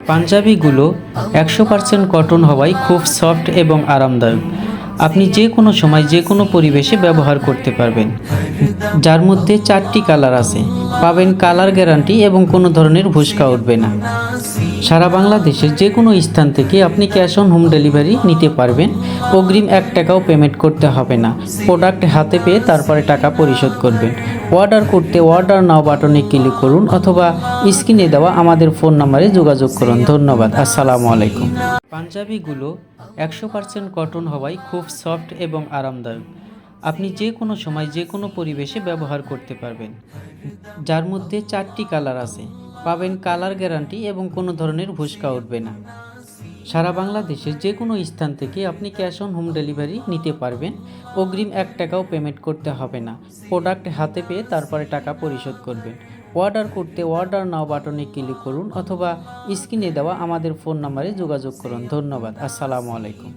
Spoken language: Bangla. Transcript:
পাঞ্জাবিগুলো 100% কটন হওয়ায় খুব সফট এবং আরামদায়ক। আপনি যে কোনো সময় যে কোনো পরিবেশে ব্যবহার করতে পারবেন। যার মধ্যে 4টি কালার আছে, পাবেন কালার গ্যারান্টি এবং কোনো ধরনের ভুসকা উঠবে না। সারা বাংলাদেশের যে কোনো স্থান থেকে আপনি ক্যাশ অন হোম ডেলিভারি নিতে পারবেন। অগ্রিম 1 টাকাও পেমেন্ট করতে হবে না। প্রোডাক্ট হাতে পেয়ে তারপরে টাকা পরিশোধ করবেন। অর্ডার করতে অর্ডার নাও বাটনে ক্লিক করুন অথবা স্ক্রিনে দেওয়া আমাদের ফোন নম্বরে যোগাযোগ করুন। ধন্যবাদ। আসসালামু আলাইকুম। পাঞ্জাবিগুলো 100% কটন হওয়ায় খুব সফট এবং আরামদায়ক। আপনি যে কোনো সময় যে কোনো পরিবেশে ব্যবহার করতে পারবেন। যার মধ্যে 4টি কালার আছে, পাবেন কালার গ্যারান্টি এবং কোনো ধরনের ভুসকা উঠবে না। সারা বাংলাদেশের যে কোনো স্থান থেকে আপনি ক্যাশ অন হোম ডেলিভারি নিতে পারবেন। অগ্রিম 1 টাকাও পেমেন্ট করতে হবে না। প্রোডাক্ট হাতে পেয়ে তারপরে টাকা পরিশোধ করবেন। অর্ডার করতে অর্ডার নাও বাটনে ক্লিক করুন অথবা স্ক্রিনে দেওয়া আমাদের ফোন নম্বরে যোগাযোগ করুন। ধন্যবাদ। আসসালামু আলাইকুম।